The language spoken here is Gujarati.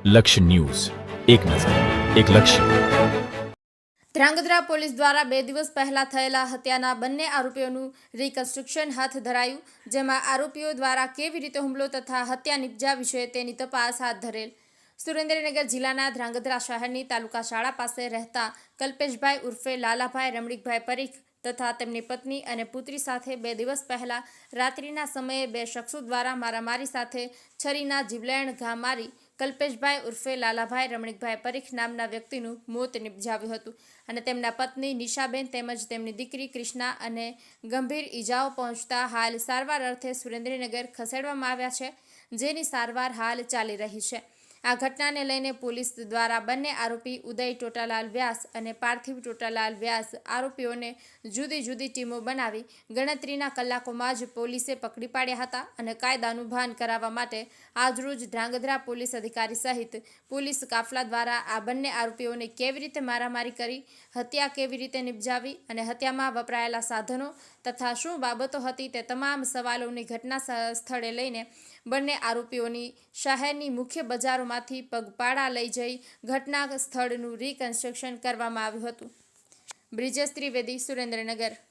લક્ષ્ય ન્યૂઝ, એક નજર, એક લક્ષ્ય. ધ્રાંગધ્રા પોલીસ દ્વારા 2 દિવસ પહેલા થયેલા હત્યાના બંને આરોપીઓનું રિકન્સ્ટ્રક્શન હાથ ધરાયું, જેમાં આરોપીઓ દ્વારા કેવી રીતે હુમલો તથા હત્યા નિપજ્યા વિશે તેની તપાસ હાથ ધરેલ. સુરેન્દ્રનગર જિલ્લાના ધ્રાંગધ્રા શહેરની તાલુકા શાળા પાસે રહેતા કલ્પેશભાઈ ઉર્ફે લાલાભાઈ રમણીકભાઈ પરીખ તથા તેમની પત્ની અને પુત્રી સાથે 2 દિવસ પહેલા રાત્રિના સમયે 2 શખ્સો દ્વારા મારામારી સાથે છરીના જીવલેણ ઘા મારી કલ્પેશભાઈ ઉર્ફે લાલાભાઈ રમણીકભાઈ પરીખ નામના વ્યક્તિનું મોત નિપજાવ્યું હતું અને તેમના પત્ની નિશાબેન તેમજ તેમની દીકરી ક્રિષ્ના અને ગંભીર ઈજાઓ પહોંચતા હાલ સારવાર અર્થે સુરેન્દ્રનગર ખસેડવામાં આવ્યા છે, જેની સારવાર હાલ ચાલી રહી છે. આ ઘટનાને લઈને પોલીસ દ્વારા બંને આરોપી ઉદય ટોટાલાલ વ્યાસ અને પાર્થિવ ટોટાલાલ વ્યાસ આરોપીઓને જુદી જુદી ટીમો બનાવી ગણતરીના કલાકોમાં જ પોલીસે પકડી પાડ્યા હતા અને કાયદાનું ભાન કરાવવા માટે આજરોજ ધ્રાંગધ્રા પોલીસ અધિકારી સહિત પોલીસ કાફલા દ્વારા આ બંને આરોપીઓને કેવી રીતે મારામારી કરી, હત્યા કેવી રીતે નિપજાવી અને હત્યામાં વપરાયેલા સાધનો તથા શું બાબતો હતી તે તમામ સવાલોની ઘટના સ્થળે લઈને બંને આરોપીઓની શહેરની મુખ્ય બજારોમાંથી પગપાળા લઈ જઈ ઘટના સ્થળનું રિકન્સ્ટ્રક્શન કરવામાં આવ્યું હતું. બ્રિજેશ ત્રિવેદી, સુરેન્દ્રનગર.